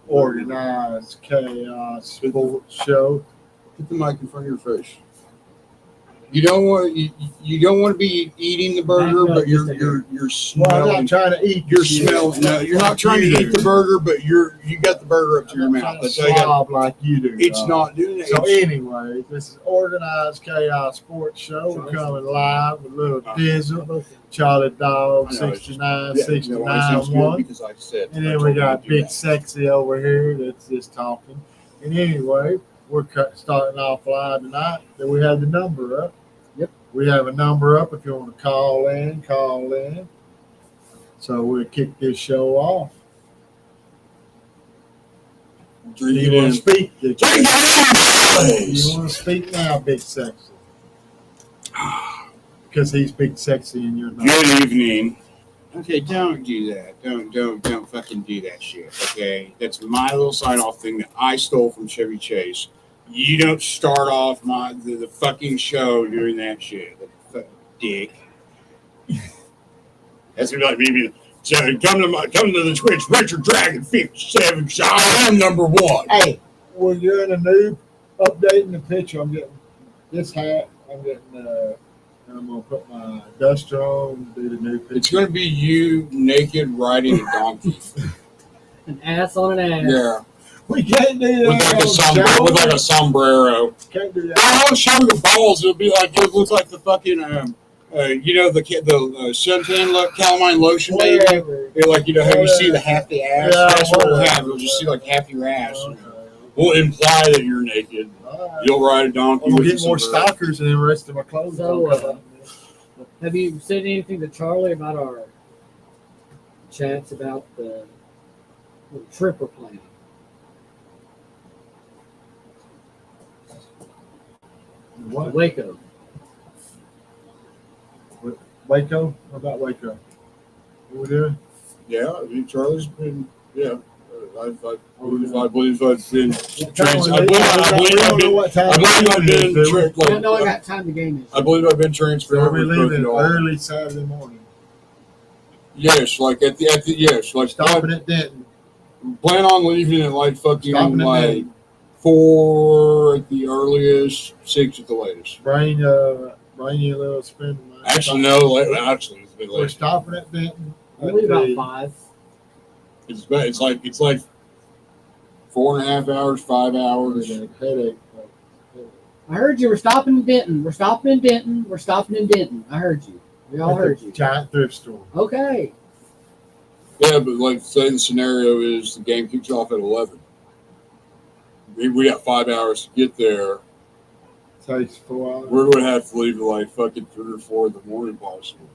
Organized Chaos Sports Show. Put the mic in front of your face. You don't want to be eating the burger, but you're smelling. Well, I'm not trying to eat. You're smelling. No, you're not trying to eat the burger, but you got the burger up to your mouth. That's how like you do. It's not doing it. So anyway, this is Organized Chaos Sports Show. We're coming live with Little Dizzle, Charlie Dog, 69, 1. Because I said. And then we got Big Sexy over here that's just talking. And anyway, we're starting off live tonight. Then we have the number up. Yep. We have a number up if you want to call in. So we'll kick this show off. Do you want to speak? You want to speak now, Big Sexy? Because he's Big Sexy in your number. Good evening. Okay, don't do that. Don't fucking do that shit. Okay, that's my little sign-off thing that I stole from Chevy Chase. You don't start off the fucking show doing that shit. That fucking dick. That's gonna be like me. So come to the Twitch, Richard Dragon 57. I am number one. Hey, when you're in the noob, updating the picture, I'm getting this hat. I'm gonna put my duster on, do the new picture. It's gonna be you naked riding a donkey. An ass on an ass. Yeah. We can't do that. With like a sombrero. Can't do that. I'll show your balls. It'll look like the fucking the suntan calamine lotion, baby. Like how you see the half the ass. Yeah, that's what we'll have. We'll just see like half your ass. Okay. We'll imply that you're naked. Right. You'll ride a donkey. We'll get more stalkers than the rest of my clothes. So, have you said anything to Charlie about our chats about the trip we're planning? What? Waco. Waco? What about Waco? What we doing? Yeah, I mean, Charlie's been, yeah. I believe I've been. I got time to game this. I believe I've been transferred. So we're leaving early Saturday morning. Yes, like at the yes, like stopping at Denton. Plan on leaving at like fucking like 4 at the earliest, 6 at the latest. Bring you a little spin. Actually, no. Actually, it's a bit late. We're stopping at Denton. Only about 5. It's like 4.5 hours, 5 hours. Headache. I heard you were stopping in Denton. We're stopping in Denton. We're stopping in Denton. I heard you. We all heard you. Giant thrift store. Okay. Yeah, but like say the scenario is the game kicks off at 11. We got 5 hours to get there. Takes 4 hours. We're gonna have to leave at like fucking 3 or 4 in the morning, possible.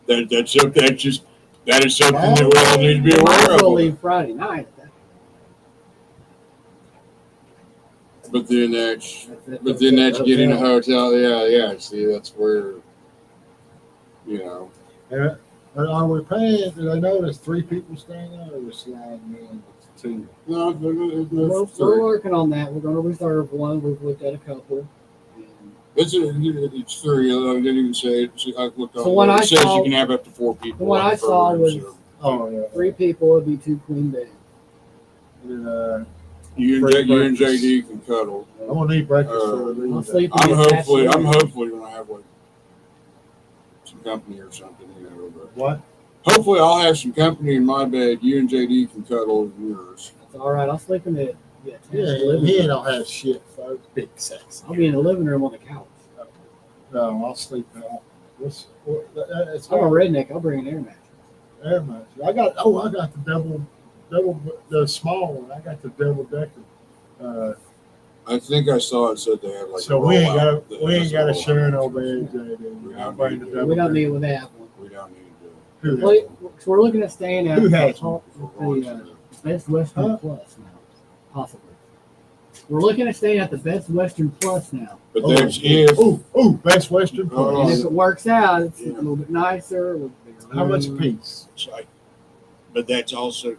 That is something that we all need to be aware of. We'll leave Friday night. But then that's getting a hotel. Yeah. See, that's where, And are we paying? Do they know there's 3 people staying there, or we're sliding in 2? No, we're working on that. We're going to reserve one. We've looked at a couple. It's 3. I didn't even say it. I looked on. So when it says you can have up to 4 people. What I saw was 3 people would be 2 queen beds. And you and JD can cuddle. I'm gonna need breakfast for the I'll sleep. I'm hopefully gonna have like some company or something. But what? Hopefully I'll have some company in my bed. You and JD can cuddle in yours. That's all right. I'll sleep in the he don't have shit, folks. Big sex. I'll be in the living room on the couch. No, I'll sleep out. I'm a redneck. I'll bring an air mattress. Air mattress. I got the double, the small one. I got the double decker. I think I saw it said they had like. So we ain't got a share no bed. We don't need with that one. We don't need to. So we're looking at staying at the Best Western Plus now, possibly. We're looking at staying at the Best Western Plus now. But that's if Best Western Plus. And if it works out, it's a little bit nicer. A little bit How much a piece? But that's also,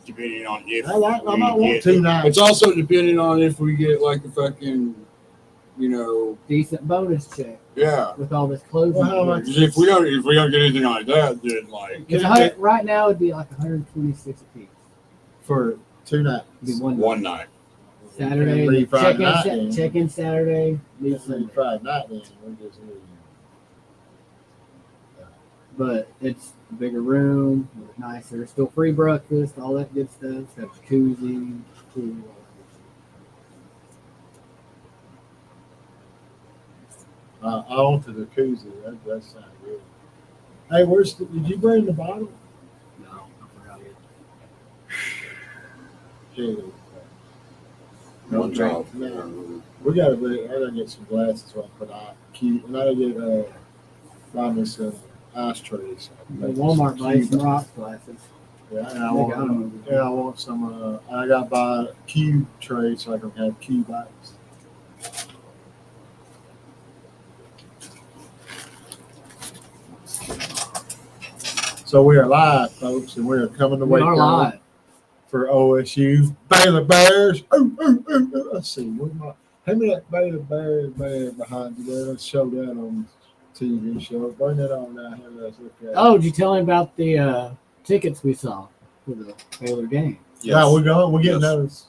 depending on if I might want 2 nights. It's also depending on if we get like a fucking, decent bonus check. Yeah. With all this clothing. Well, how much? If we don't get anything like that, then like right now it'd be like $126 a piece. For 2 nights. Be one One night. Saturday. Leave Friday check night. in. Check in Saturday. Leave It's Sunday. Friday night then. We just leave. But it's a bigger room, nicer, still free breakfast, all that good stuff. It's got a jacuzzi, pool. I want the jacuzzi. That sounds good. Hey, did you bring the bottle? No, I forgot it. Yeah. One job. No. We gotta I gotta get some glasses so I put out cute. And I gotta get buy me some ice trays. At Walmart buy some rock glasses. Yeah, and They got 'em over there. I want some. I got to buy a cube tray so I can have cube ice. So we are live, folks, and we are coming to We wake are up live. for OSU Baylor Bears. Ooh, ooh, ooh, ooh. Let's see. Hand me that Baylor Bears behind you there. Let's show that on the TV show. Bring that on down here. Let's look at it. Oh, did you tell him about the tickets we saw for the Baylor game Yeah, we're going. We're getting Yes. those.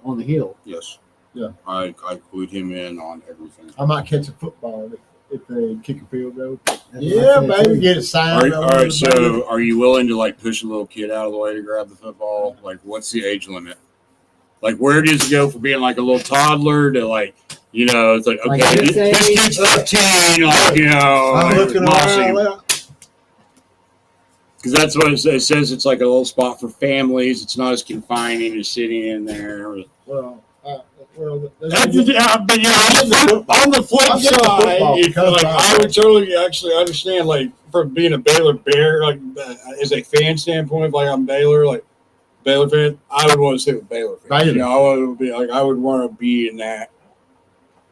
on the hill? Yes. Yeah. I clued him in on everything. I might catch a football if they kick a field goal. That's Yeah, what I said, baby, too. get it signed. All right. So, are you willing to like push a little kid out of the way to grab the football? Like, what's the age limit? Like, where does it go from being like a little toddler to like, it's like, Like okay, this this age? kid's 15, like, I'm like, looking mossy. around. Well, Because that's what it says. It's like a little spot for families. It's not as confining as sitting in there. well, But yeah, on the flip I'm getting the side, football if, because like, of I would totally actually understand, like, from being a Baylor Bear, like, as a fan standpoint, like, I'm Baylor, like, Baylor fan, I would want to stay with Baylor fans. Baylor. I would be like, I would want to be in that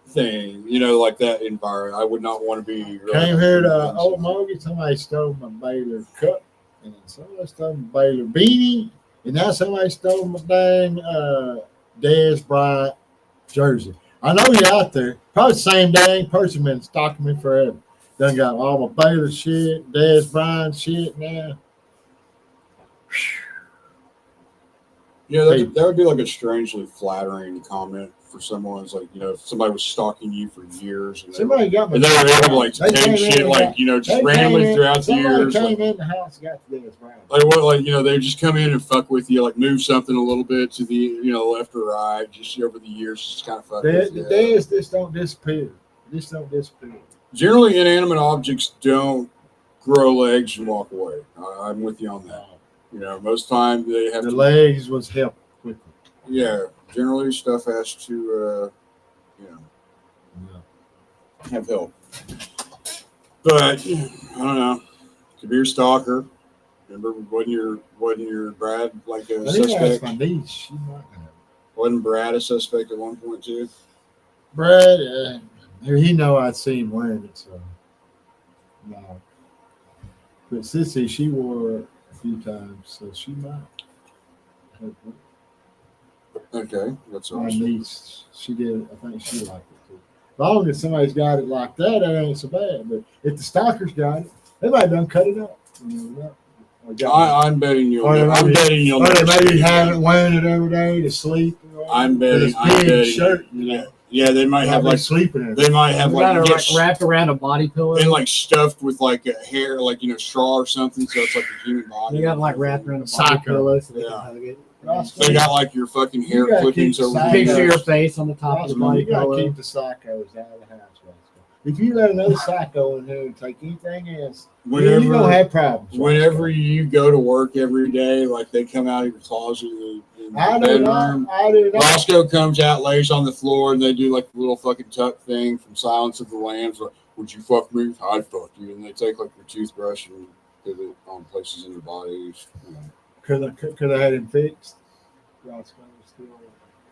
thing, like that environment. I would not want to be. came here to Old Mogi. Somebody stole my Baylor cup, and then somebody stole my Baylor beanie, and now somebody stole my dang Dez Bryant jersey. I know you're out there. Probably the same dang person been stalking me forever. Done got all my Baylor shit, Dez Bryant shit now. Yeah, that would be like a strangely flattering comment for someone. It's like, if somebody was stalking you for years and Somebody got my. and they were able to like They take came in shit and like, got- just they randomly came in- throughout the somebody years. came Like, in the house, got Dez Bryant. they just come in and fuck with you, like move something a little bit to the, left or right, just over the years, just kind of fuck with you. Dez just don't disappear. Just don't disappear. Generally, inanimate objects don't grow legs and walk away. I'm with you on that. Most time they have The to. legs was help quickly. Yeah, generally stuff has to, have help. But I don't know. Could be a stalker. Remember, wasn't your Brad like a I think that's suspect? my niece. She might have. Wasn't Brad a suspect at one point too? Brad, he know I'd seen him wearing it, so no. But Sissy, she wore it a few times, so she might have. Okay, that's My awesome. niece, she did. I think she liked it too. As long as somebody's got it like that, it ain't so bad. But if the stalkers got it, they might done cut it up. I'm betting you'll. Or they I'm maybe- betting you'll. Or they never see maybe it have it again. wearing it every day to sleep. I'm With betting. his I'm big betting. shirt, Yeah, they might have like. sleeping in it. They might have We got like. it wrapped around a body pillow. And like stuffed with like a hair, like straw or something, so it's like a human body. You got it like wrapped around a body Psycho. pillow so they Yeah. can hug it. They got like your fucking hair You gotta clippings keep over the your Picture Psycho. your ears. face on the top of the body You gotta pillow. keep the psychos out of the house, Roscoe. If you let another psycho in here and take anything else, then you're gonna Whenever, have problems. whenever you go to work every day, like they come out of your closet in the I do not. bedroom. I do not. Roscoe comes out, lays on the floor, and they do like the little fucking tuck thing from Silence of the Lambs. Like, would you fuck me? I'd fuck you. And they take like your toothbrush and put it on places in your body. Could I had him fixed? Roscoe still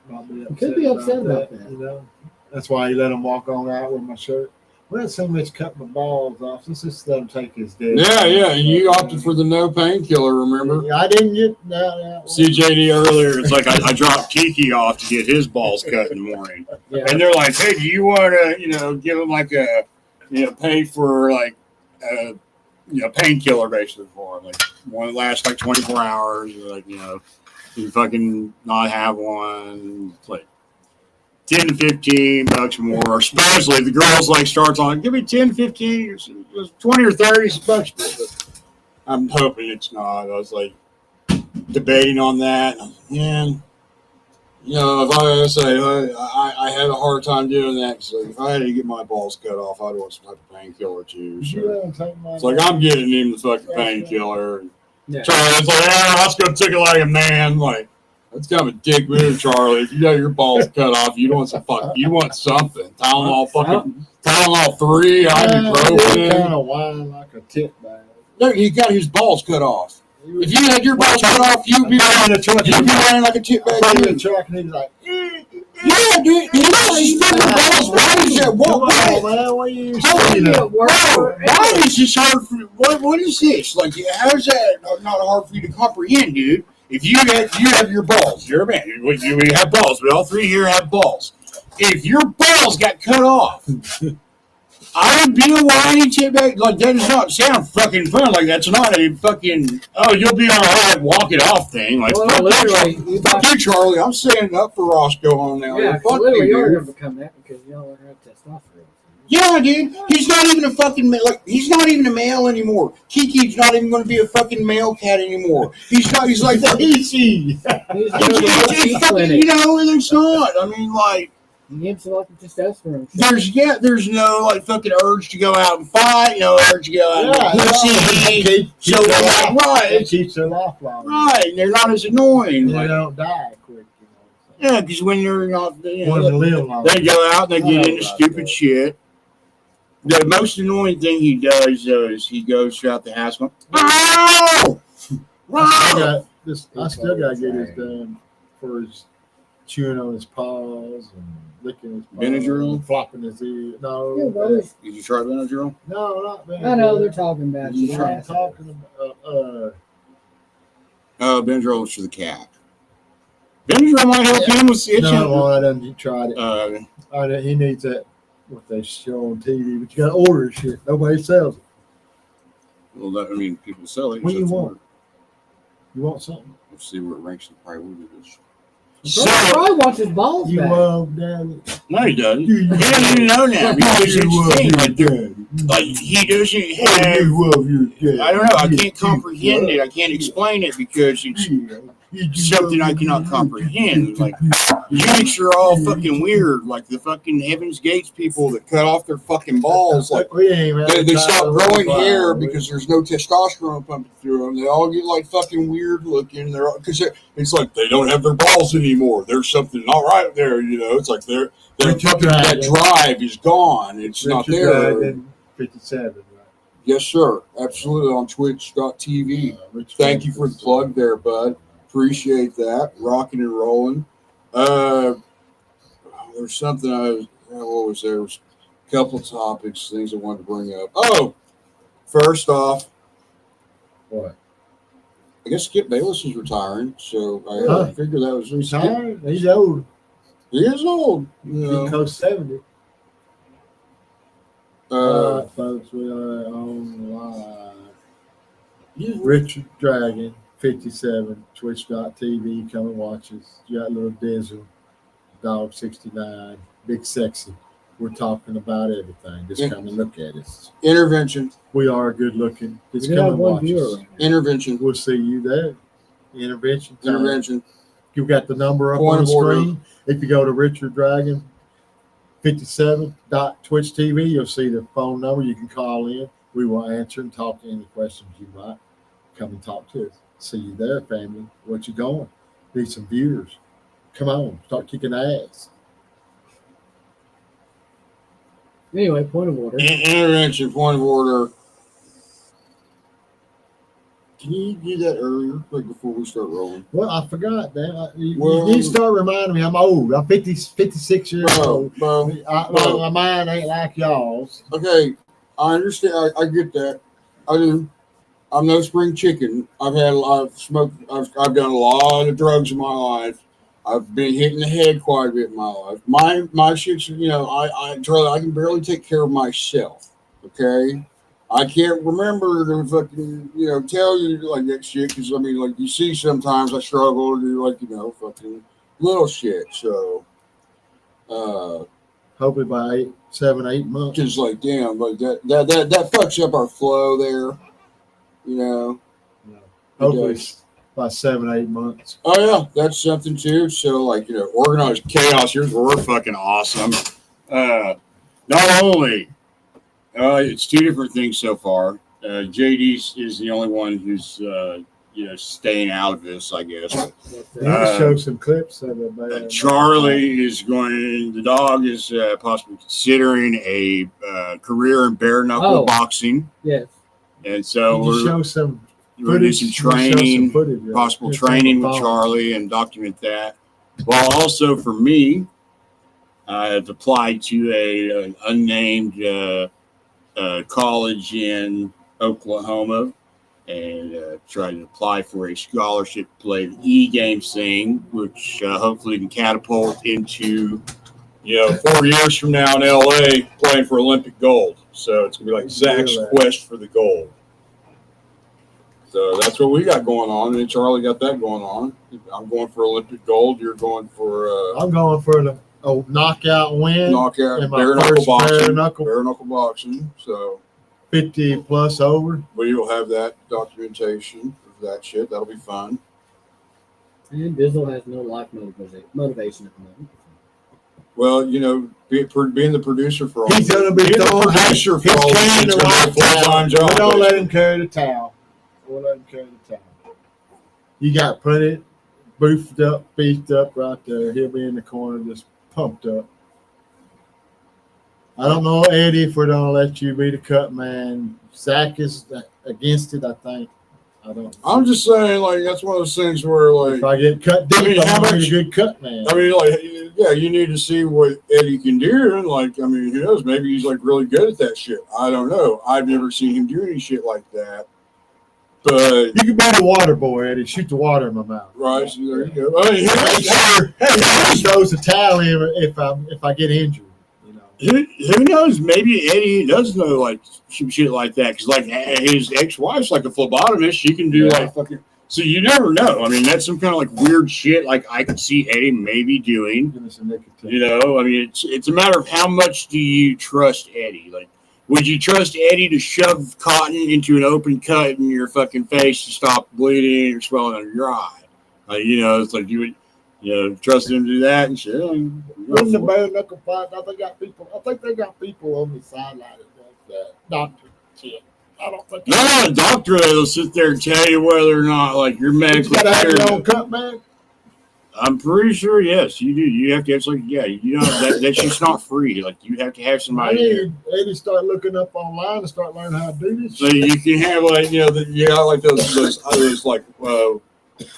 not be upset. Could be upset about that. You know, that's why he let him walk on out with my shirt. Well, that's so much cut my balls off. Let's just let him take his dead. Yeah. And you opted for the no painkiller, remember? I didn't get no. CJD earlier, it's like I dropped Kiki off to get his balls cut in the morning. Yeah. And they're like, hey, do you want to, give him like a, pay for like, painkiller basically for him? Like one that lasts like 24 hours. Or like, You fucking not have one. It's like $10 to $15 more. Especially if the girl's like starts on, give me 10, 15, 20 or 30 bucks more. But I'm hoping it's not. I was like debating on that. Man, you know, if I say I had a hard time doing that, because if I had to get my balls cut off, I'd want some type of painkiller too. So it's like I'm getting him the fucking painkiller. Yeah. Charlie's like, let's go take it like a man. Like, that's kind of a dick move, Charlie. If you got your balls cut off, you want you want something. Tylenol 3, ibuprofen. Kind of whine like a tip bag. No, he got his balls cut off. If you had your balls cut off, you'd be running like a tip bag. The truck, and he's like, yeah, dude. He was fucking balls. Why is that? What are you saying? Why is this hard for? What is this? Like, how is that not hard for you to comprehend, dude? If you have your balls, you're a man. We have balls. We all three here have balls. If your balls got cut off, I would be a whiny tip bag. Like, that does not sound fucking fun. Like, that's not a fucking, you'll be all right, walk it off thing. Like, well, literally, fuck you, Charlie. I'm standing up for Roscoe on now. Yeah, fuck literally, you, you're dude. going to become that because you don't have testosterone. Yeah, dude. He's not even a fucking he's not even a male anymore. Kiki's not even going to be a fucking male cat anymore. He's like easy. He's fucking, you know, and it's not. I mean, like, he gives a lot of testosterone. There's no like fucking urge to go out and fight, no urge to go out and It keeps their life long. Right, they're not as annoying. They don't die quick. Yeah, because when you're not, They go out and they get into stupid shit. The most annoying thing he does, though, is he goes throughout the house going, "Ow! I still got to get his done for his chewing on his paws and licking his paws. Benadryl? Flopping his ear. No. Yeah, Did you try Benadryl? No, not Benadryl. I know they're talking about You you. try I'm talking about, Benadryl is for the cat. Benadryl might help him with itching. No, I done tried it. He needs that, what they show on TV, but you got to order shit. Nobody sells it. Well, people sell it. What do you want? You want something? Let's see where it ranks in priority list. So, probably wants his balls You back. love daddy. No, he doesn't. You He doesn't even know now because You love it's your like, daddy. like he doesn't have. You love your daddy. I don't know. I can't comprehend it. I can't explain it because it's something I cannot comprehend. Like, units are all fucking weird. Like the fucking Heaven's Gates people that cut off their fucking balls. Like they stop growing hair because there's no testosterone pumping through them. They all get like fucking weird looking. Because it's like they don't have their balls anymore. There's something not right there. You know, it's like they're that drive is gone. It's not there. 57, right? Yes, sir. Absolutely. On twitch.tv. Thank you for the plug there, bud. Appreciate that. Rocking and rolling. There's something what was there? There was a couple topics, things I wanted to bring up. Oh, first off, What? I guess Skip Bayless is retiring, so I figured that was Retired? He's old. He is old. You know. He goes 70. Folks, we are on live. Richard Dragon, 57, twitch.tv. Come and watch us. You got little Dizzle, Dog 69, Big Sexy. We're talking about everything. Just come and look at us. Intervention. We are good looking. Just We come have and one watch viewer us. right now. Intervention. We'll see you there. Intervention time. Intervention. You got the number up Point on the of order. screen. If you go to Richard Dragon 57.twitch TV, you'll see the phone number. You can call in. We will answer and talk to any questions you might. Come and talk to us. See you there, family. What you going? Need some viewers. Come on, start kicking ass. Anyway, point of order. Intervention. Point of order. Can you do that earlier, like before we start rolling? Well, I forgot that. You Well, need to start reminding me. I'm old. I'm 56 years old. Bro. My mind ain't like y'all's. Okay, I understand. I get that. I do. I'm no spring chicken. I've smoked. I've done a lot of drugs in my life. I've been hit in the head quite a bit in my life. My shit's, Charlie, I can barely take care of myself. Okay, I can't remember to fucking, tell you like that shit because I mean, like you see, sometimes I struggle to do like fucking little shit. So, Hopefully by 8 months. just like damn, like that fucks up our flow there. No. It Hopefully does. by 7, 8 months. Oh yeah, that's something too. So like organized chaos. Here's where we're fucking awesome. Not only it's two different things so far. JD is the only one who's staying out of this, I guess. You can show some clips of it. Charlie is going. The dog is possibly considering a career in bare knuckle boxing. Yes. And so we're show some. We're doing some training, possible training with Charlie, and document that. Well, also for me, I've applied to an unnamed college in Oklahoma and tried to apply for a scholarship to play the E-game thing, which hopefully can catapult into 4 years from now in LA playing for Olympic gold. So it's gonna be like Zach's quest for the gold. So that's what we got going on, and Charlie got that going on. I'm going for Olympic gold. You're going for. I'm going for the knockout win. Knockout bare knuckle boxing. So 50 plus over. We will have that documentation of that shit. That'll be fun. And Bizzle has no life motivation at the moment. Well, being the producer for all. He's gonna be the producer for all. He's carrying the full-time job. Don't let him carry the towel. You got plenty beefed up right there. He'll be in the corner just pumped up. I don't know, Eddie, if we're gonna let you be the cut man. Zach is against it, I think. I don't know. I'm just saying, like, that's one of those things where, like, if I get cut deep, I'm a good cut man. I mean, like, yeah, you need to see what Eddie can do. And, like, I mean, who knows? Maybe he's, like, really good at that shit. I don't know. I've never seen him do any shit like that. But you can be the water boy, Eddie. Shoot the water in my mouth. Right, so there you go. I mean, he throws the towel in if I get injured. Who knows? Maybe Eddie does know like some shit like that because like his ex-wife's like a phlebotomist. She can do like fucking. So you never know. I mean, that's some kind of like weird shit. Like I could see Eddie maybe doing. I mean, it's a matter of how much do you trust Eddie? Like, would you trust Eddie to shove cotton into an open cut in your fucking face to stop bleeding or swelling under your eye? It's like you would. Trust him to do that and shit. In the bare knuckle fight, I think they got people on the sideline like that. Doctor shit. I don't think. No, a doctor that'll sit there and tell you whether or not like you're medically. You gotta have your own cut, man. I'm pretty sure, yes, you do. You have to have like, that's just not free. Like you have to have somebody. Eddie start looking up online and start learning how to do this. So you can have like like those like.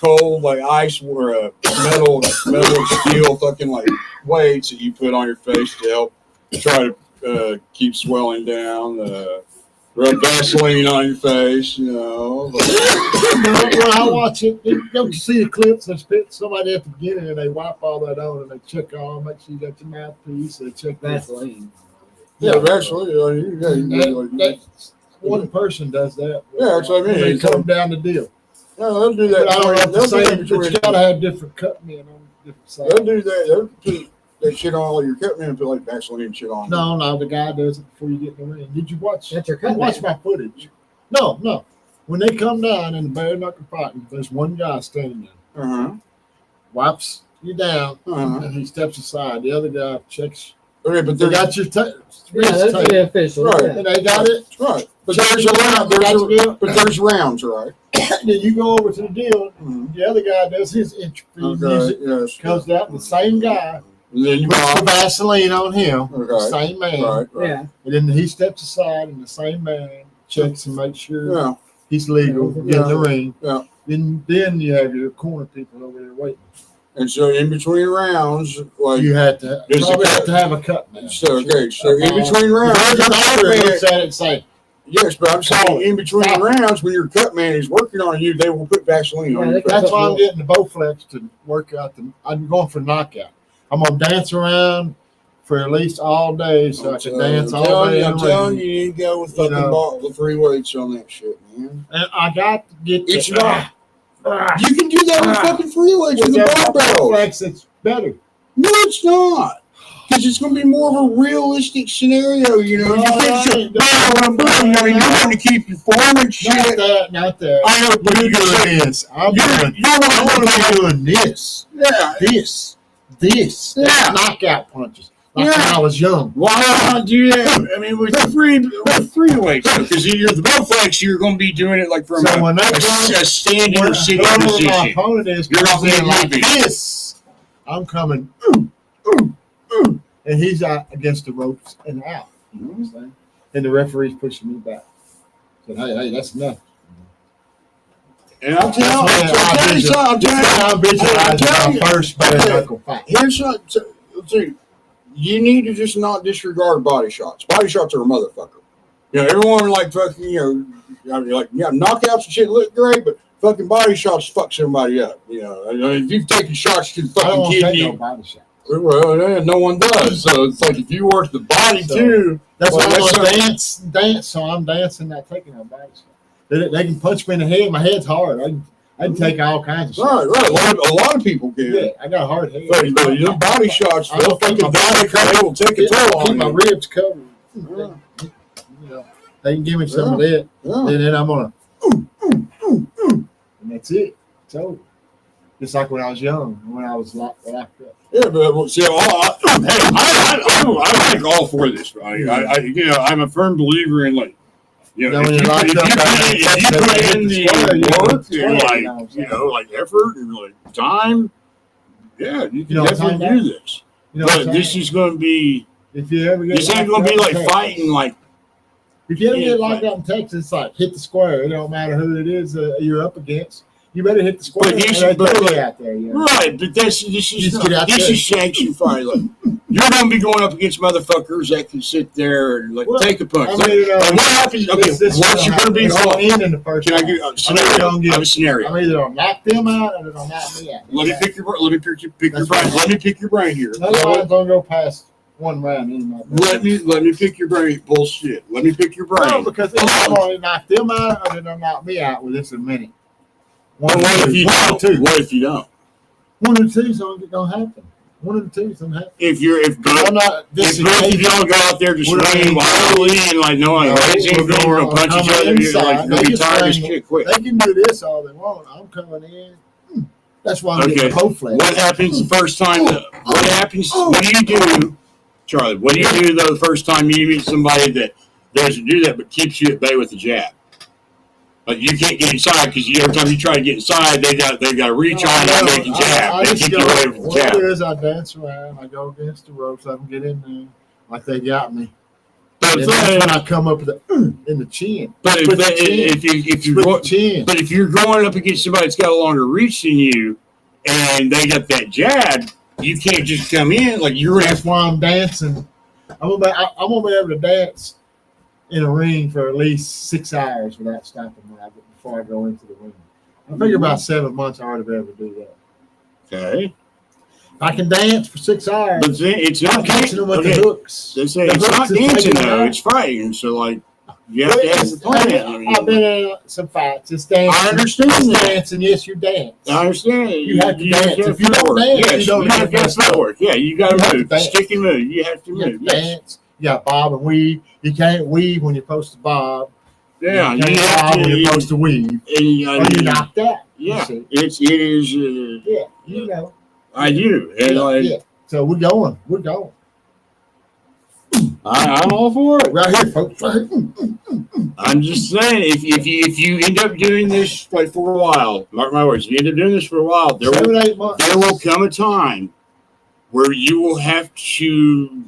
Cold like ice or a metal steel fucking like weights that you put on your face to help try to keep swelling down. Rub Vaseline on your face, When I watch it, don't you see the clips? They spit somebody at the beginning and they wipe all that on and they check on, make sure you got your mouthpiece. They check Vaseline. Yeah, Vaseline. One person does that. Yeah, that's what I mean. They come down the deal. No, they'll do that. But I don't have to say, but you gotta have different cut men on different sides. They'll do that. They'll put that shit on all your cut men and put like Vaseline and shit on. No, the guy does it before you get in the ring. Did you watch? That's your cut. Watch my footage. No. When they come down in the bare knuckle fighting, there's one guy standing there. Wipes you down, and he steps aside. The other guy checks. Okay, but they got your tape. That's the official. Right. Yeah. And they got it. Right. But there's rounds, right? Then you go over to the deal. The other guy does his entry music. Yes. Comes out, the same guy. And then you puts the Vaseline on him. Okay. Same man. Right. Yeah. And then he steps aside, and the same man checks and makes sure Yeah. he's legal in the ring. Yeah. Then you have your corner people over there waiting. And so in between rounds, like you had to probably have to have a cut man. So in between rounds, looks at it and say, yes, but I'm saying in between rounds when your cut man is working on you, they will put Vaseline on you. That's why I'm getting the Bowflex to work out I'm going for knockout. I'm gonna dance around for at least all day, so I can dance all day. I'm telling you, you need to go with fucking the free weights on that shit, man. And I got to get. It's not. You can do that with fucking free weights with the barbell. Flex, it's better. No, it's not. Because it's going to be more of a realistic scenario, you know. You can't just you're going to keep your form and shit. Not that. I know, but You're doing this. I'm going to be doing this. Yeah. This. Yeah. Knockout punches. Like when I was young. Why not do that? I mean, with free weights, because you're the Bowflex, you're going to be doing it like from a standing or sitting position. My opponent is coming like this. I'm coming, and he's out against the ropes and out. You know what I'm saying? And the referee's pushing me back. Said, hey, that's enough. And I'm telling you something. I'm visualizing my first bare knuckle fight. Here's something. Dude, you need to just not disregard body shots. Body shots are a motherfucker. You know, everyone like fucking, knockouts and shit look great, but fucking body shots fuck somebody up. You know, if you've taken shots to the fucking kidney, no body shots. Well, no one does. So it's like if you work the body too, that's why I'm gonna dance. So I'm dancing, not taking no body shots. They can punch me in the head. My head's hard. I can take all kinds of shots. Right. A lot of people can. Yeah, I got a hard head. But your body shots, they'll take a toll on keep my ribs covered. Yeah. You know, they can give me some of that, and then I'm gonna, and that's it. It's over. Just like when I was young, when I was locked up. Yeah, but see, I like all for this. Right? I'm a firm believer in like. You know, if you put in the work and like effort and like time, yeah, you can definitely do this. But this is going to be. If you ever get this ain't going to be like fighting like. If you ever get locked up in Texas, it's like hit the square. It don't matter who it is you're up against. You better hit the square. Out there, right, but this is sanctioned fight. Like, you're going to be going up against motherfuckers that can sit there and take a punch. What happens? Okay, what you're going to be going in the first. Can I give a scenario? I have a scenario. I'm either going to knock them out or they're going to knock me out. Let me pick your brain. Let me pick your brain here. No one's going to go past one round anymore. Let me pick your brain. Bullshit. Let me pick your brain. No, because I'm going to knock them out or they're going to knock me out with this in a minute. What if you don't? One of the two's going to happen. One of the two's going to happen. If you don't go out there just running wildly and like no one ain't going to punch each other, you're like you'll be tired as shit quick. They can do this all they want. I'm coming in. That's why I'm getting Bowflex. What happens the first time? What happens? What do you do, Charlie? What do you do though the first time you meet somebody that doesn't do that but keeps you at bay with the jab? Like you can't get inside because every time you try to get inside, they got to reach on and make a jab. They keep you away from the jab. What it is, I dance around, I go against the ropes, I can get in there like they got me. And that's when I come up with in the chin. But if you're going up against somebody that's got a longer reach than you, and they got that jab, you can't just come in like you're. That's why I'm dancing. I'm gonna be able to dance in a ring for at least 6 hours without stopping before I go into the ring. I figure about 7 months I ought to be able to do that. Okay. I can dance for 6 hours. But it's not catching them with the hooks. They say it's not dancing though, it's fighting. So like you have to have the plan. I've been in some fights. It's dancing. I understand it's dancing. Yes, you dance. I understand. You have to dance. If you don't dance, you have to have footwork. Yeah, you got to move. Stick and move. You have to move. Dance. You got bob and weave. You can't weave when you're supposed to bob. Yeah, you can't bob when you're supposed to weave. And you knocked out. Yeah, it is. Yeah, you know. I do. And yeah. So we're going. I'm all for it. Right here, folks. I'm just saying, if you end up doing this like for a while, mark my words, if you end up doing this for a while, there will come a time where you will have to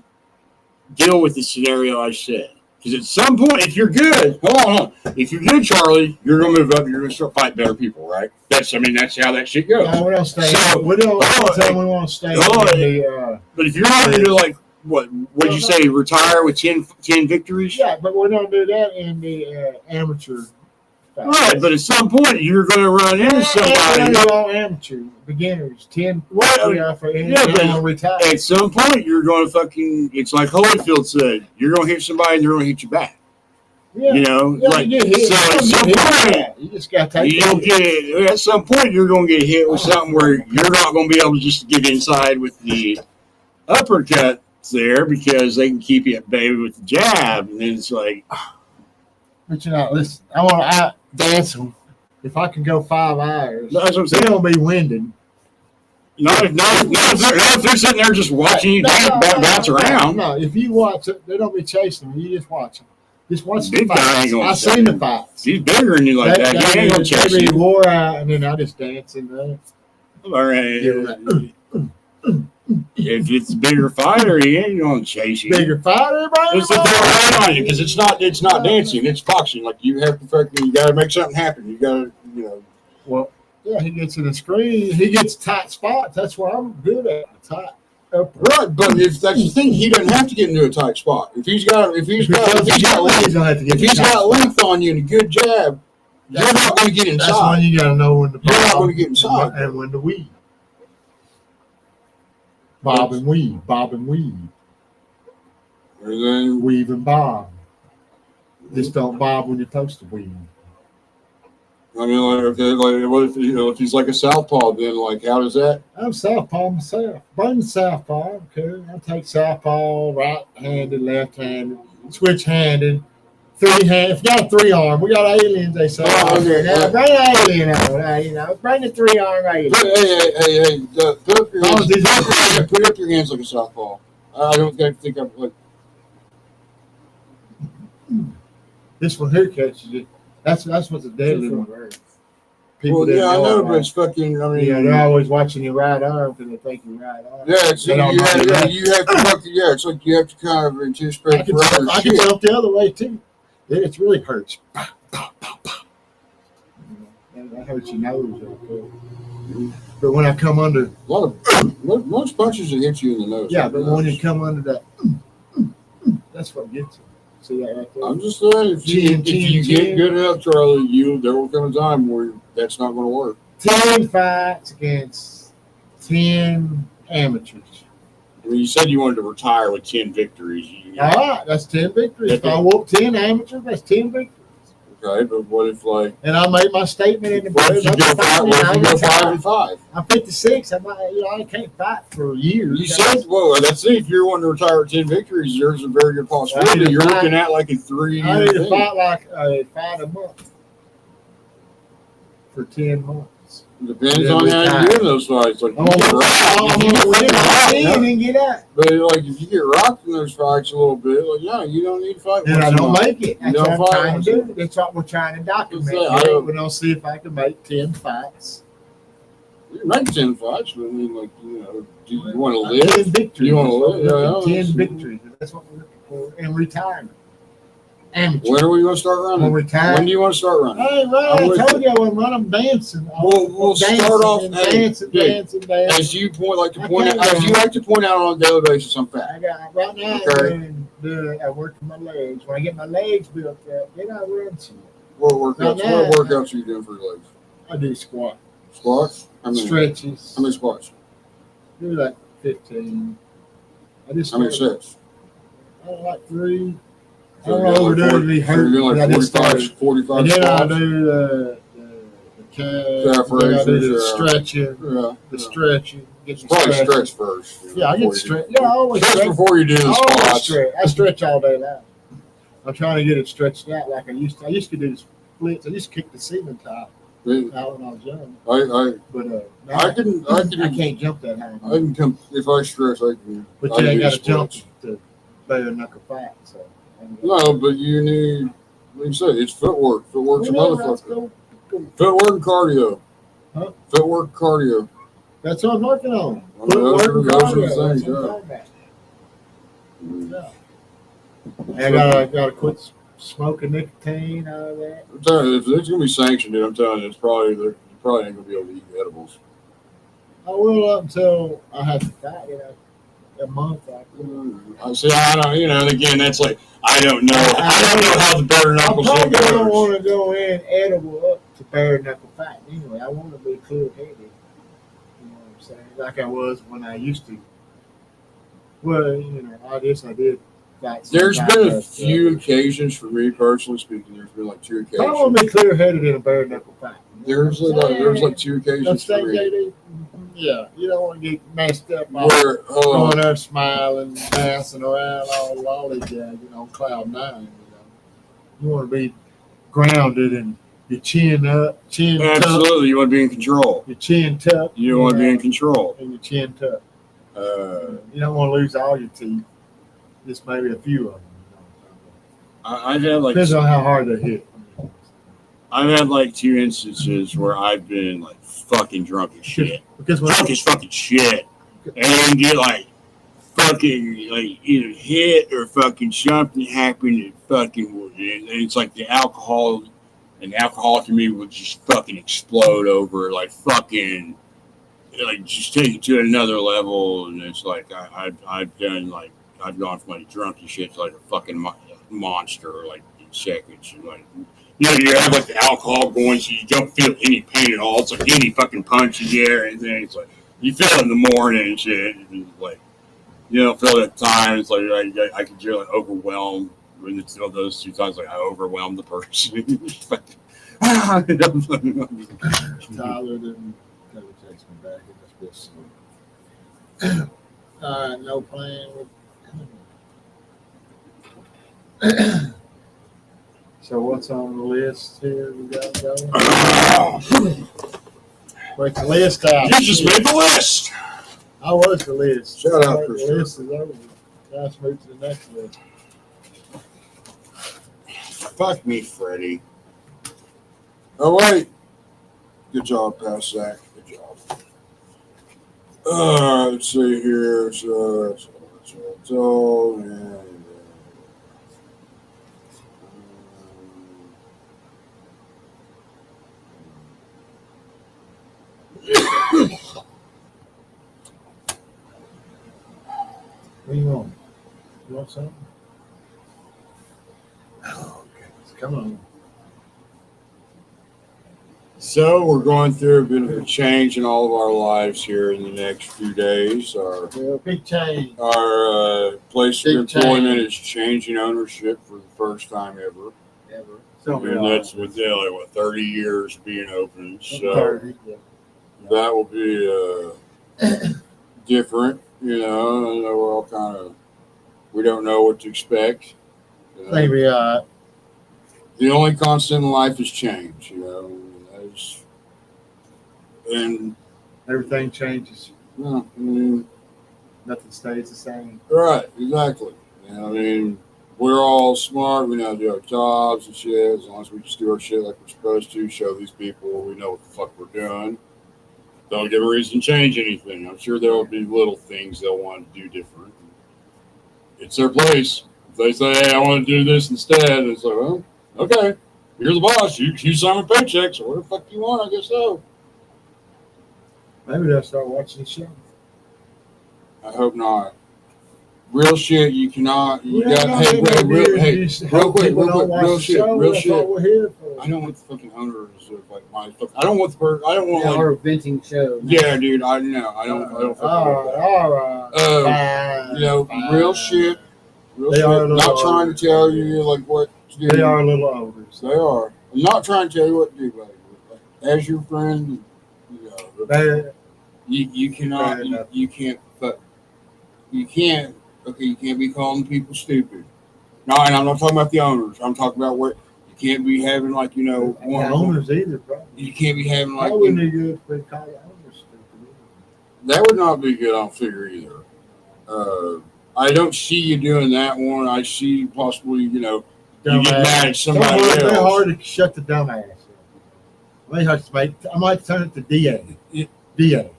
deal with the scenario I said. Because at some point, if you're good, hold on. If you're good, Charlie, you're going to move up. You're going to start fighting better people, right? That's how that shit goes. No, we don't stay. We want to stay. But if you're not going to like, what did you say? Retire with 10 victories? Yeah, but we don't do that in the amateur fight. Right, but at some point you're going to run into somebody. They're all amateur beginners. 10 Well, yeah, but retire. at some point you're going to fucking. It's like Holyfield said. You're going to hit somebody and they're going to hit you back. Yeah. You know, Yeah, like you get hit. so. At some point, You just got to take you'll it. get. At some point, you're going to get hit with something where you're not going to be able to just get inside with the uppercut there because they can keep you at bay with the jab, and then it's like. But you know, listen, I want to out dance them. If I can go 5 hours, That's what I'm they're saying. going to be winded. Not if they're sitting there just watching you bounce around. No, if you watch it, they don't be chasing them. You just watch them. Just watch the Big guy fights. ain't gonna I've seen the fights. He's bigger than you like that. He ain't gonna chase They be you. wore out, and then I just dance in there. All right. Give them If it's a bigger fighter, he ain't gonna chase you. bigger fighter, bro. It's the throw right on you because it's not dancing. It's boxing. Like you have to fucking. You got to make something happen. You got to Well, yeah, he gets in the screen. He gets tight spots. That's what I'm good at. Tight. Right, but if that's the thing, he doesn't have to get into a tight spot. If he's got length on you and a good jab, you're not going to get inside. That's when you got to know when to bob. You're not going to get inside. And when to weave. Bob and weave. Bob and weave. And then, Weave and bob. Just don't bob when you're supposed to weave. I mean, what if he's like a southpaw? Then, like, how does that? I'm southpaw myself. Bring southpaw. Okay. I take southpaw, right-handed, left-handed, switch-handed, three-handed. If you got a 3-arm, we got aliens, they say. Oh, okay. Now, bring an alien over. You know, bring the 3-arm alien. Hey, put up your hands like a southpaw. I don't think I'm like. This one here catches it. That's what's a deadly one. Well, that yeah, I know, it, but it's fucking. I mean, yeah, they're always watching your right arm because they think your right arm. Yeah, it's, They you don't have, mind yeah, that. you have to fucking, yeah, it's like you have to kind of anticipate I can forever shit. jump the other way too. Then it really hurts. Pow, pow, pow, pow. That hurts your nose. Okay. But when I come under, A lot of most punches that hit you in the nose. yeah, but when you come under that, that's what gets you. See that right there? I'm just saying, if you get good enough, Charlie, there will come a time where that's not going to work. 10 fights against 10 amateurs. I mean, you said you wanted to retire with 10 victories. All right, that's 10 victories. If I whoop 10 amateurs, that's 10 victories. Okay, but what if like? And I made my statement in the What if you go 5-5? I'm 56. I can't fight for years. You said, well, that's it. If you're wanting to retire with 10 victories, there's a very good possibility. You're looking at like a 3-year I need to thing. fight like a fight a month for 10 months. Depends Yeah, on we how tied. you win those fights. Like, I'm gonna win my team and get out. but like if you get rocked in those fights a little bit, like yeah, you don't need to fight. And I once in a don't while. make it. That's You what don't I'm fight trying once to in a do. That's what we're trying to document. That's it. We're gonna see if I can make 10 fights. You make 10 fights, but I mean, like do you want to live? 10 victories. You wanna live? Yeah, 10 that's- victories. That's what we're looking for in retirement. Amateur. When are we going to start When running? retire. When do you want to start running? Hey, I'm right, with I told you I wasn't running. I'm dancing. We'll Dancing start off. and Hey, dancing, dude, dancing, dancing. as you like to I point out, can't as you like to point out on a daily basis, I'm fat. I got right now. Okay. I work my legs. When I get my legs built up, then I run some. What workouts? Right now. What workouts are you doing for your legs? I do squat, Squats? How many? stretches. How many squats? Do like 15. I just How many started- sets? I don't like 3. I So don't you're know doing overdo it. It'd be so you're hurt. doing but I like just 45, started. 45 And then I squats? do the calf. Calf Then I do raises, the yeah. stretching. Yeah. The stretching. Get the Probably stretching. stretch first. Yeah, I before get you stretch. do- Yeah, I always Stretch stretch. before you do the I always squats. stretch. I stretch all day long. I'm trying to get it stretched out like I used to. I used to do splits. I used to kick the ceiling top out when I was young. But now I can't jump that high. I can come if I stretch. I can. But I you can ain't do got to jump splits. to bare knuckle fight. So No, but you need. Like you said, it's footwork. Footwork's a let's motherfucker. go. Footwork and cardio. Huh? Footwork, cardio. That's what I'm working on. I mean, those Footwork and are the cardio. things, That's what yeah. I'm talking about. Yeah. I gotta quit smoking nicotine, all that. I'm telling you, if it's gonna be sanctioned, dude, I'm telling you, you probably ain't gonna be able to eat edibles. I will up until I have to fight. a month. I see. I don't. You know. Again, that's like I don't know. I don't know how the bare I knuckles probably goes. don't want to go in edible up to bare knuckle fight. Anyway, I want to be clear headed. You know what I'm saying? Like I was when I used to. Well, you know, I guess I did. There's been a few occasions for me personally speaking. There's been like 2 I want occasions. to be clear headed in a bare knuckle fight. There's like 2 occasions for me Yeah, you don't want to get messed up by where going there smiling, dancing around all lollygagging on cloud nine. You want to be grounded and your chin up, chin tucked. absolutely you want to be in control. Your chin tucked. You want to be in control. And your chin tucked. Uh, You don't want to lose all your teeth. Just maybe a few of them. I've had like Depends on how hard they hit. I've had like 2 instances where I've been like fucking drunk as shit. Because when Drunk as fucking shit. And then get like fucking like either hit or fucking something happened and fucking and it's like the alcohol to me would just fucking explode over like fucking like just take it to another level and it's like I've done like I've gone from like drunk and shit to like a fucking monster like in seconds and like you know you have like the alcohol going so you don't feel any pain at all. It's like any fucking punch you get and then it's like you feel it in the morning and shit and it's like you don't feel it at times. It's like I could just like overwhelm when it's those 2 times. Like I overwhelmed the person. Tyler didn't never text me back. It must be slow. No plan. So what's on the list here? We got going. Break the list out. You just made the list. I was the list. Shout out, The Christopher. list is over. Now let's move to the next list. Fuck me, Freddie. All right. Good job, Pat Zach. Good job. Let's see here. What do you want? You want something? Oh, okay. Come on. So we're going through a bit of a change in all of our lives here in the next few days. Yeah, big change. Our place of Big employment change. is changing ownership for the first time ever. Ever. So And that's within like what 30 years being open. So 30. Yeah. that will be different. You know, I know we're all kind of we don't know what to expect. You know. Maybe The only constant in life is change. You know, and everything changes. no, I mean, Nothing stays the same. right, exactly. You know, I mean, we're all smart. We know how to do our jobs and shit. As long as we just do our shit like we're supposed to, show these people we know what the fuck we're doing. Don't give a reason to change anything. I'm sure there will be little things they'll want to do different. It's their place. If they say, hey, I want to do this instead, it's like, well, okay, you're the boss. You sign my paycheck, so what the fuck you want? I guess so. Maybe they'll start watching the show. I hope not. Real shit, you cannot. You We're got. not Hey, gonna real, do hey, this. real quick, People real don't quick, watch real the shit, show. real That's shit. what we're here for. I don't want the fucking owners of like my. I don't want the. I don't want Yeah, like. our venting show. Yeah, dude. I know. I don't. I don't. fucking All want right, that. all right. Fine, You know, fine. real shit. Real They shit. are a little Not trying older. to tell you like what to do. They are a little older. They are. I'm not trying to tell you what to do, buddy. As your friend, you know, They, you cannot. Fair enough. You can't. But you can't. Okay, you can't be calling people stupid. No, and I'm not talking about the owners. I'm talking about where you can't be having like you know the owners either, probably. You can't be having I like wouldn't be good if they call the owners stupid. that would not be good. I don't figure either. I don't see you doing that one. I see possibly you know you get mad at somebody else. They're hard to shut the dumbass up. I might turn it to DA. Yeah. DA.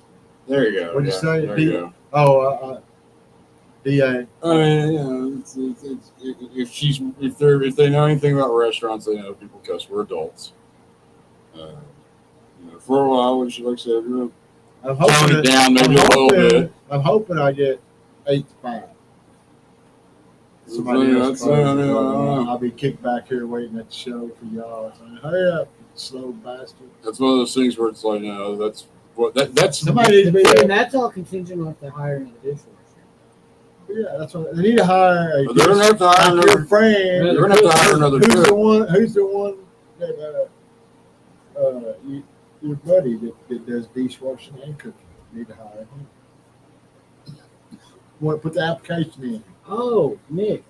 There you go. What'd you say? There you go. Oh, DA. I mean, you know, if they know anything about restaurants, they know people cuss. We're adults. You know, for a while, we should like I said, you know, I'm tone it down maybe a little bit. I'm hoping I get 8 to 5. Somebody else closes. I'll be kicked back here waiting at the show for y'all. So, hurry up, you slow bastard. That's one of those things where it's like, no, that's what that's Somebody needs to be And there. that's all contingent on if they're hiring a dishwasher. Yeah, that's what they need to hire. They're gonna have to hire like your another. friend. They're gonna have to hire another Who's cook. the one? Who's the one that your buddy that does dishwashing and cooking? You need to hire him. Want to put the application in? Oh, Nick.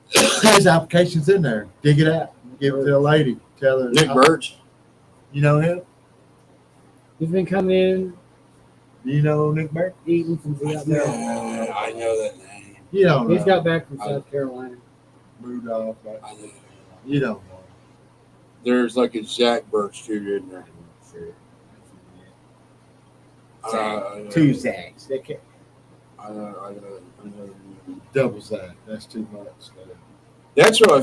His application's in there. Dig it out. Give it to a lady. Tell her. Nick Birch. You know him? He's been coming in, Do you know Nick Burke? eating since he got back. I know that name. You don't He's know. got back from South Carolina. Moved off. But I know. you don't know. There's like a Zach Birch too, isn't there? Two Zags. They can't. I know. Double Zag. That's too much. That's what I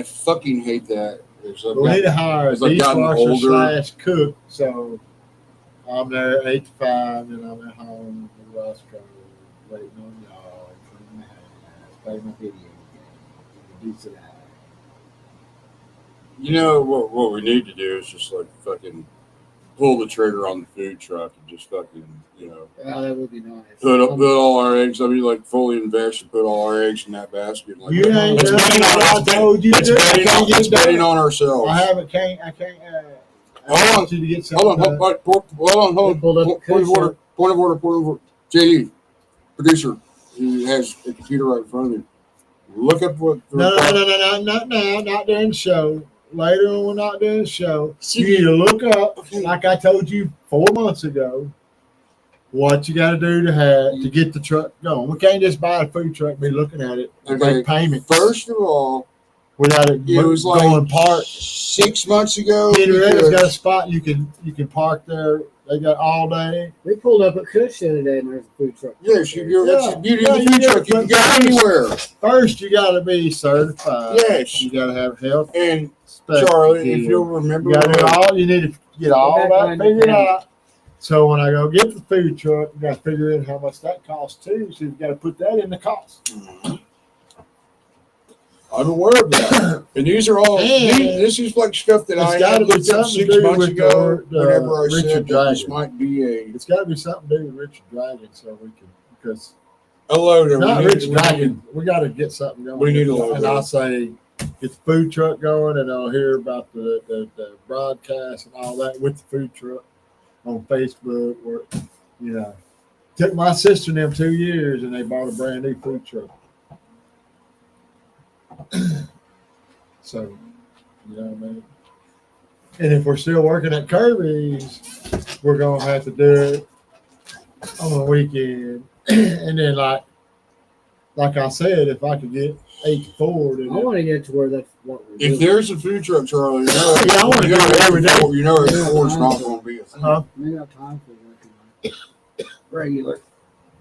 fucking hate that. But we need to hire a As I've gotten dishwasher older- / cook. So I'm there 8 to 5, and I'm at home in Roscoe waiting on y'all. Clean the house, play my video game, decent hour. You know what we need to do is just like fucking pull the trigger on the food truck and just fucking, you know, Oh, that would be nice. put all our eggs. I mean, like fully invest and put all our eggs in that basket. Like You that. ain't It's done betting what on- I told you to It's do. I betting can't on- get it's it done. betting on ourselves. I haven't. I can't. Hold I on. want you to get something Hold on, done. hold on. Pulled up Point of cushion. order. JD, producer, who has a computer right in front of him. Look up what. No, not now. Not during the show. Later on, we're not doing the show. You need to look up, like I told you 4 months ago, what you got to do to get the truck going. We can't just buy a food truck and be looking at it and Okay, make payments First of all, without it it was like going park. 6 months ago. Generator's got a spot you can park there. They got all day. We pulled up at Kush the other day and there's a food truck. Yes, that's the beauty Yeah, of the food you truck. You do, can but go anywhere. First, you got to be certified. Yes. You got to have health. And inspector Charlie, deal. if you'll remember, You got to do all. You need to get all back that behind the figured camera. out. So when I go get the food truck, you got to figure in how much that costs too. So you got to put that in the cost. I'm aware of that. And these are all. And this is like stuff that it's I gotta had be looked up something to 6 do months with ago. the Whenever I Richard said that this Dragon. might be a It's got to be something to do with Richard Dragon, so we can because loader. not We need- Richard Dragon. We got to get something going. We need a loader. And I'll say get the food truck going, and I'll hear about the broadcast and all that with the food truck on Facebook. Where took my sister and them 2 years, and they bought a brand new food truck. So, you know what I mean? And if we're still working at Kirby's, we're going to have to do it on a weekend. And then, like I said, if I could get 8 to 4, then I want to get to where that's what we're doing. If there's a food truck, Charlie, Yeah, I wanna do it every day. You know, every Yeah, four's I not know. going to be a thing. Huh? We don't have time for working regular.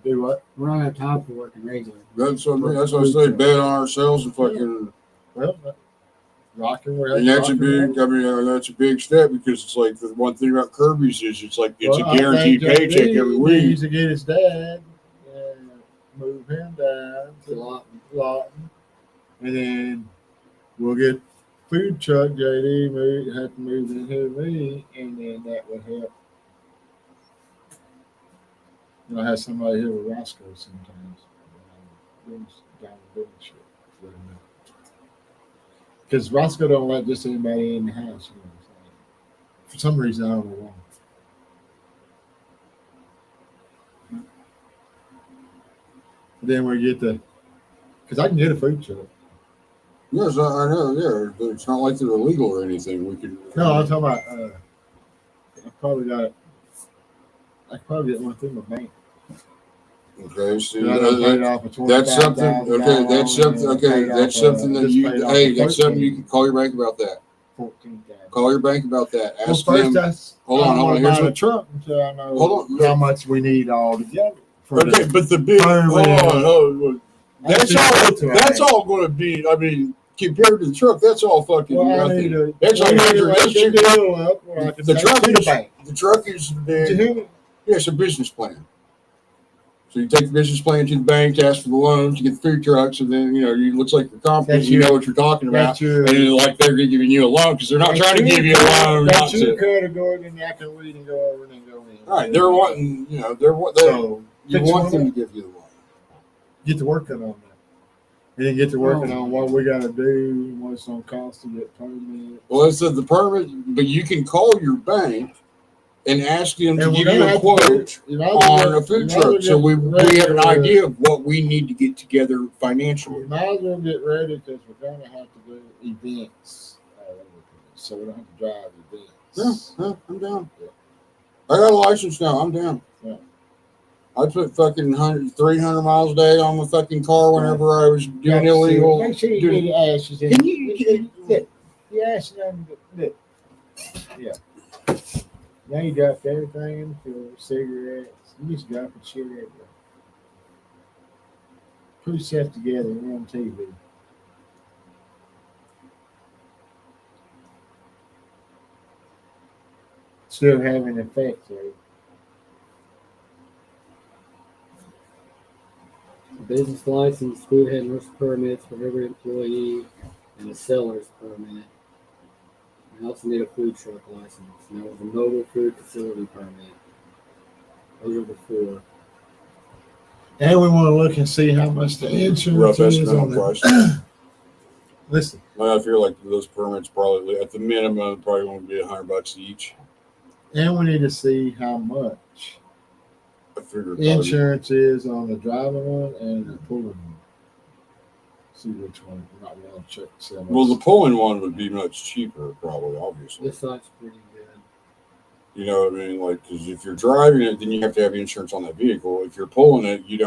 Do what? We don't have time for working regular. That's what I say. Bet on ourselves and fucking. Well, rocking. And that's a big. I mean, that's a big step because it's like the one thing about Kirby's is it's like it's a guaranteed paycheck every week. He needs to get his dad and move him down to Lawton, and then we'll get food truck. JD have to move in here with me, and then that would help. I have somebody here with Roscoe sometimes. Because Roscoe don't let just anybody in the house. For some reason, I don't know why. Then we get because I can get a food truck. Yes, I know. Yeah, it's not like they're illegal or anything. We can. No, I'm talking about. I probably get one through my bank. Okay, so I done paid off a that's something. $25,000 Okay, that's something. loan, Okay, paid that's off, something that just you. paid off Hey, that's something 13. you can call your bank about that. 14,000. Call your bank about that. Well, Ask first, them. that's Hold on, I don't hold on. wanna Here's buy what- the truck until I know Hold on. how much we need all together. For Okay, the, but the big. Fire Hold man. on. Oh, that's all. That's all going to be. I mean, compared to the truck, that's all fucking well, I need nothing. to. That's like we need to hundred- make that's the your- deal up where I can The take truck it to the is. bank. The truck is. Did you hear me? Yeah, it's a business plan. So you take the business plan to the bank to ask for the loans, you get the food trucks, and then it looks like you're confident, That's you your- know what you're talking about, That's your. and it's like they're giving you a loan because they're not trying to give you a loan. That's Not your to, category, and I can read and go over and then go in. all right, they're wanting, So you fix want one them up. to give you the loan. Get to working on that. And then get to working on what we got to do, what it's going to cost to get permit. Well, it said the permit, but you can call your bank and ask them to And we're give you gonna a have to quote do- you might as well on a get- food you might as truck, well so get we ready have an for- idea of what we need to get together financially. We might as well get ready because we're going to have to do events all over the place. So we don't have to drive events. Yeah, I'm down. I got a license now. I'm down. Yeah. I put fucking 300 miles a day on my fucking car whenever I was doing Yeah, illegal. Make sure you doing- get your ashes in. Can you- Look, your ashes in. Look. Yeah. Now you dropped everything in the floor, cigarettes. You just dropping shit everywhere. Put yourself together. You're on TV. Still having effect, right? Business license, food handler's permits for every employee, and a seller's permit. I also need a food truck license. And there was a mobile food facility permit. Those are the four. And we want to look and see how much the Rough insurance is estimate on on it. price. Listen, I feel like those permits probably, at the minimum, probably won't be $100 each. and we need to see how much I figured probably- insurance is on the driving one and the pulling one. See which one. We might want to check. See how much. Well, the pulling one would be much cheaper, probably, obviously. This site's pretty good. You know what I mean? Like, because if you're driving it, then you have to have insurance on that vehicle. If you're pulling it, you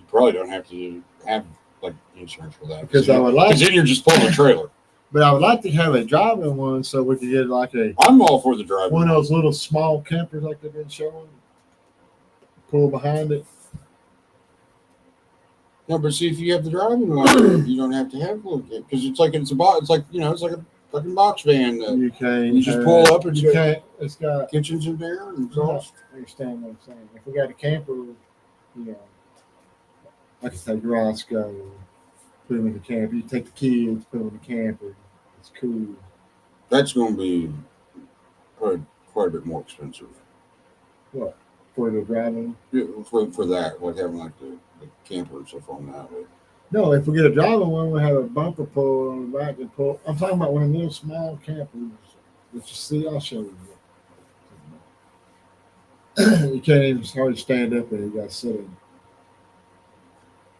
probably don't have to have like insurance for that. Because I would like, Because then you're just pulling a trailer. but I would like to have a driving one so we could get like a I'm all for the driving. one of those little small campers like they've been showing. Pull behind it. No, but see, if you have the driving one, you don't have to have one because it's like a box. It's like it's like a fucking box van that You can't. you just pull up and you can't. It's got. kitchens in there and You exhaust. understand what I'm saying? If we got a camper, like I say, Roscoe, put them in the camper. You take the kids, put them in the camper. It's cool. That's going to be probably quite a bit more expensive. What? For the driving? Yeah, for that, like having like the camper and stuff on that. But No, if we get a driving one, we have a bumper pull on the back and pull. I'm talking about one of those small campers that you see. I'll show you. You can't even hardly stand up there. You got to sit in.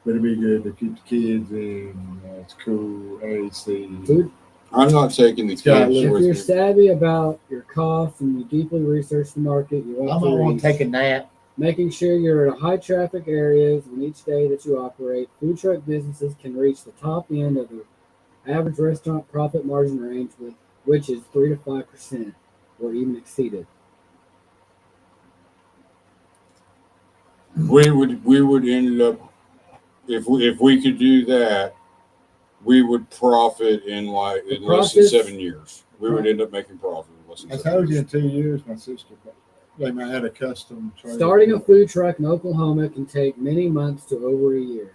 But it'd be good to keep the kids in. It's cool. AC. Food. I'm not taking the It's got a kids If with you're me. savvy about your costs and you deeply research the market, you I want might to want reach. to take a nap. Making sure you're in high traffic areas in each day that you operate. Food truck businesses can reach the top end of the average restaurant profit margin range, which is 3 to 5%, or even exceeded. We would end up if we could do that, we would profit in less than profits- 7 years. We would end up making profit in less than I 7 told you years. in 2 years, my sister, they might have a custom trailer. Starting a food truck in Oklahoma can take many months to over a year.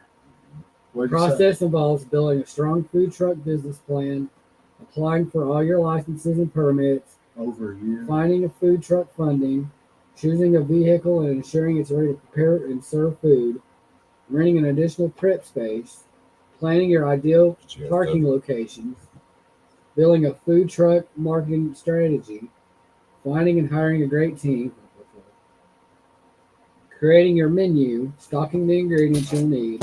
The What'd you say? process involves building a strong food truck business plan, applying for all your licenses and permits, Over a year. finding a food truck funding, choosing a vehicle and ensuring it's ready to prepare and serve food, renting an additional prep space, planning your ideal But you have parking locations, building a food truck marketing strategy, finding and hiring a great team, creating your menu, stocking the ingredients you'll need,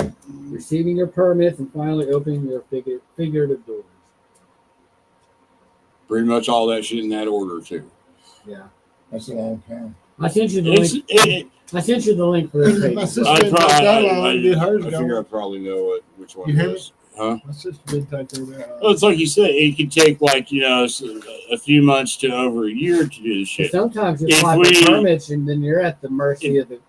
receiving your permits, and finally opening your figurative doors. Pretty much all that shit in that order too. Yeah. That's a long time. I sent you the It's, link. it, I sent you the link for this My page. sister I didn't probably- take that I- long to get hers I figure I going. probably know which one You it hear me? is. Huh? My sister didn't take that well, it's like you said, it could take like a few months to over a year to do the shit. Sometimes you If apply we- for permits and then you're at the mercy of the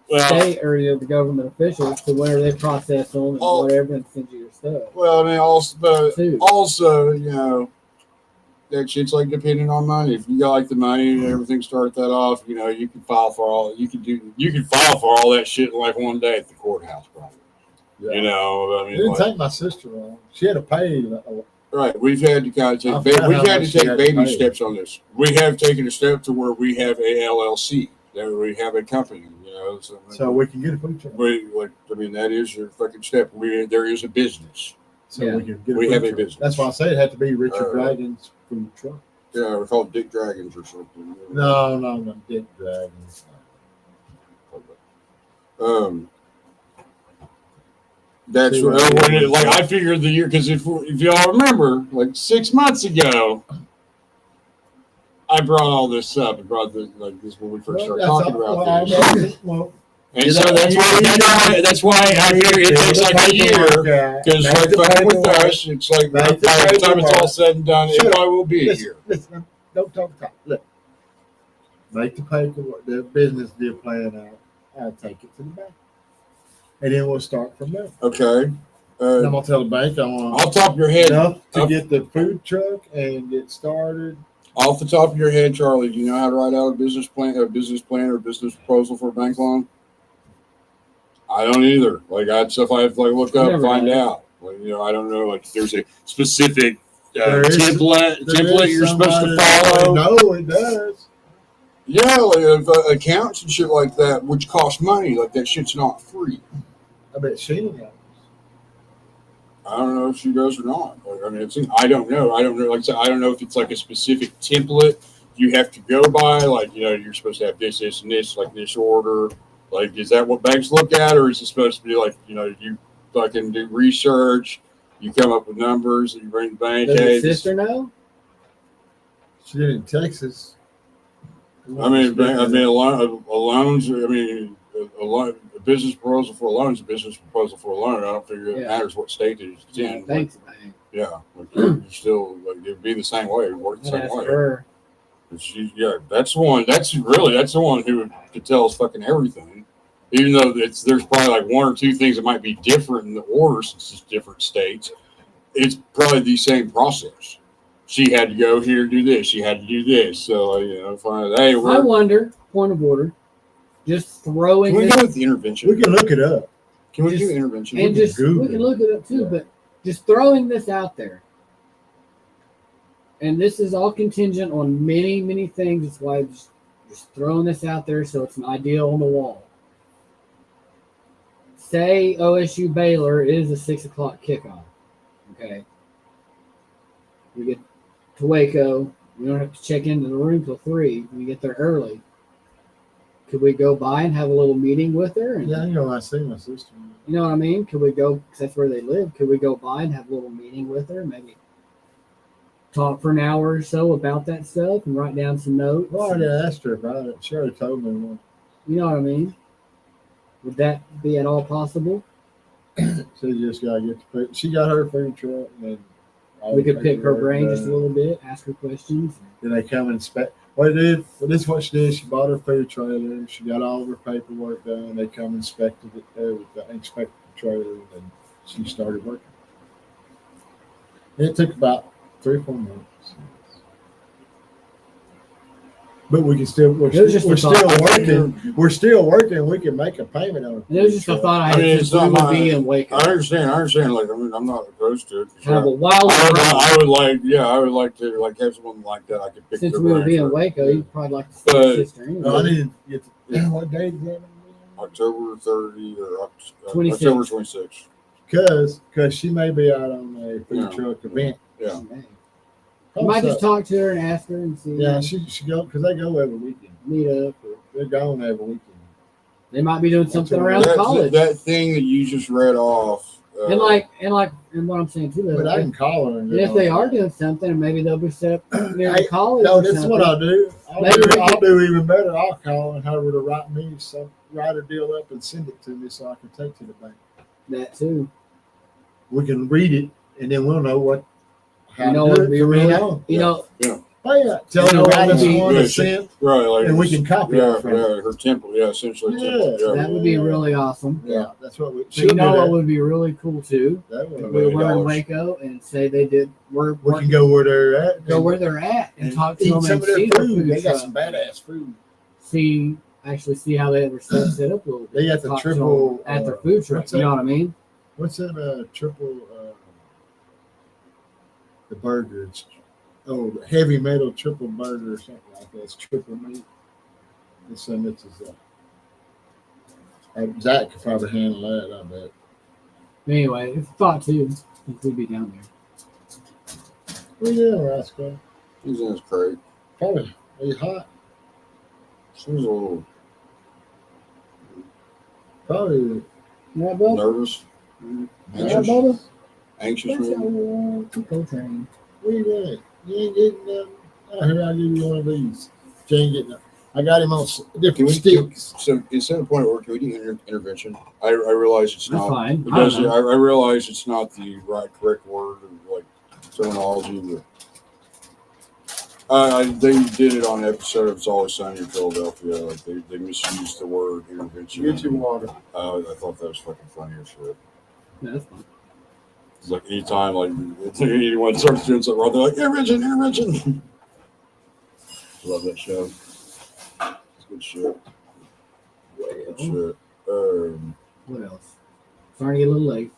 Well, state or the government officials to whenever they process them and Oh. whatever and send you your stuff. Well, I mean, also, Too. that shit's like depending on money. If you got like the money and everything, start that off. You know, you can file for all. You can file for all that shit in like one day at the courthouse, probably. Yeah. You know, I It mean, didn't like, take my sister long. She had to pay. right. We've had to kind of I take found we've how had to much she take had to baby pay. steps on this. We have taken a step to where we have a LLC, that we have a company. You know, So we can get a food truck. that is your fucking step. There is a business. So Yeah. we can get a We food have a truck. business. That's why I say it had to be Richard Uh, Dragon's food truck. Yeah, we're called Dick Dragons or something. No, Dick Dragons. That's See what, what I mean? like I figured the year, because if y'all remember, like 6 months ago, I brought all this up. I brought this when we first started talking about this. And so that's why I figure it takes like a year, because like fucking with us, it's like by the time it's all said and done, it probably will be a year. Listen, don't talk. Look, make the paperwork, the business deal plan out. I'll take it to the bank, and then we'll start from there. Okay. And I'm gonna tell the bank I want Off the top of your head, enough to get the food truck and get started. off the top of your head, Charlie, do you know how to write out a business plan or business proposal for a bank loan? I don't either. Like that's stuff I have to like look up, find out. Like, you know, I don't know. Like there's a specific template you're supposed to follow. No, it does. Yeah, like accounts and shit like that, which cost money. Like that shit's not free. I bet she knows. I don't know if she does or not. Like, I mean, I don't know. I don't know. Like I said, I don't know if it's like a specific template you have to go by. Like, you know, you're supposed to have this, and this, like this order. Like, is that what banks look at, or is it supposed to be like, you know, you fucking do research, you come up with numbers, and you bring the bank? Does Hey, your sister know? She did it in Texas. I mean, loans. I mean, a business proposal for a loan is a business proposal for a loan. I don't figure it matters what state it's in. Thanks, Like, man. yeah, like, you still like it'd be the same way. It work the same way. Her. That's the one. That's the one who could tell us fucking everything. Even though there's probably like one or two things that might be different in the order since it's different states, it's probably the same process. She had to go here, do this. She had to do this. So you know, find hey, I wonder. Point of order. Just throwing. Can we go with the intervention? We can look it up. Can we do intervention? And we can look it up too, but just throwing this out there. And this is all contingent on many, many things. That's why I'm just throwing this out there so it's an idea on the wall. Say OSU Baylor is a 6 o'clock kickoff. Okay. We get to Waco. We don't have to check into the room till 3. We get there early. Could we go by and have a little meeting with her? And, Yeah, you know, I see my sister. you know what I mean? Could we go, because that's where they live, could we go by and have a little meeting with her? Maybe talk for an hour or so about that stuff and write down some notes. Well, I already asked her about it. She already told me one. You know what I mean? Would that be at all possible? She just got to get the food. She got her food truck. And then We could pick her brain just a little bit, ask her questions. Then they come and inspect. Well, this is what she did. She bought her food trailer. She got all of her paperwork done. They come inspected it there with the inspected trailer, and she started working. It took about 3 or 4 months. But we can still we're still working. We're still working. We can make a payment on it. And it was just a thought I had it's since we not would be in Waco. I understand. Like, I mean, I'm not opposed to it. Kind of a wild I would like to like have someone like that. I could pick. Since we would be in Waco, you'd probably like to see But- your sister anyway. No, I need to get what day is that? October 30 or 26. October 26th. Because she may be out on a food truck event. Yeah. You might just talk to her and ask her and see. Yeah, she go because they go every weekend. Meet up. Or They're gone every weekend. they might be doing something what- around college. That thing that you just read off. and what I'm saying too. But I can call her. And if they are doing something, maybe they'll be set up near the college. No, or this is something. what I'll do. Maybe we I'll could- do even better. I'll call and have her to write a deal up and send it to me so I can take to the bank. That too. We can read it and then we'll know what. How You know to what do would it be from really, then on. you know, Yeah. Oh yeah, tell You her know to what write would us be- one Yeah, to send, Right, like and we can copy yeah, it from. yeah, her temple, yeah, essentially temple, Yeah. yeah. That would be really awesome. Yeah, that's what we. But She'll you know do what that. would be really cool too? That If would. we were in $1 million. Waco and say they did, we're We can go where they're at. go where they're at and talk to eat them some and of their see their food. food They got truck. some badass food. See how they were set up a little bit. They got the Talk to 'em triple, at their food truck. what's You know that? what I mean? What's that? Triple. The burger. It's, the heavy metal triple burger or something like that. It's triple meat. They send it to Zach. Zach could probably handle that. I bet. Anyway, if thought too, if we'd be down there. Well, yeah, Roscoe. He's in his crate. Probably. He's hot. Seems a little Probably. Yeah, Bubba. nervous, Yeah, anxious, Bubba. anxious That's maybe. our Pico train. Where you at? You ain't getting them. I'll give you one of these. You ain't getting them. I got him on Can different we sticks. So instead of point of order, can we do intervention? I realize it's That's not fine. because I don't know. I realize it's not the correct word or like terminology, but they did it on an episode of It's Always Sunny in Philadelphia. Like they misused the word intervention. Get your water. I thought that was fucking funny as shit. Yeah, that's fine. It's like anytime like anyone starts doing something wrong, they're like intervention. Love that show. It's good shit. Good shit. What else? Starting to get a little late.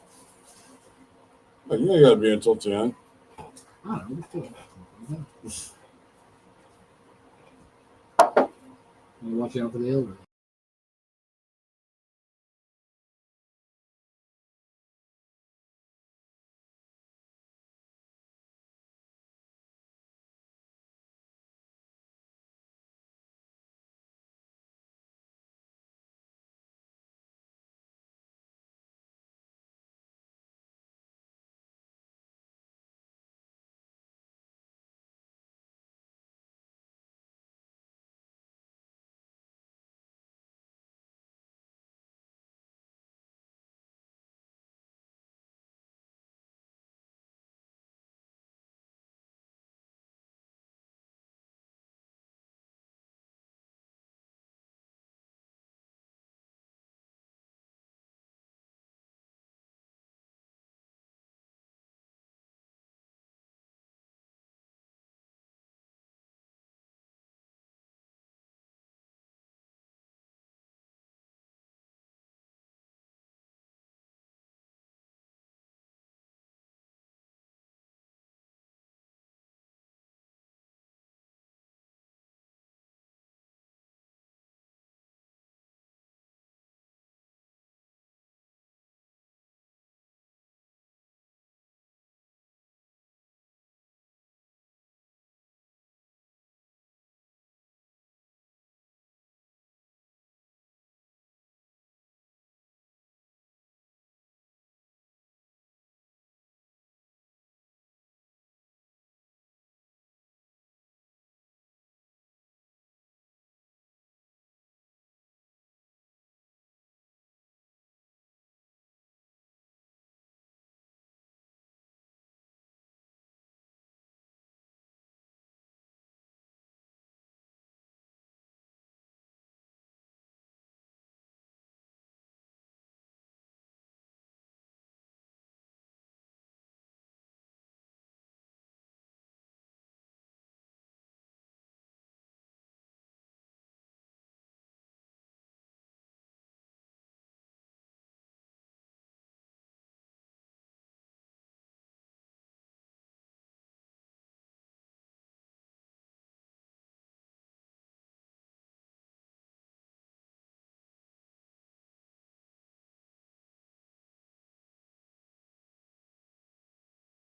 You gotta be until 10. I don't know. Let's do it. I'm watching out for the elderly.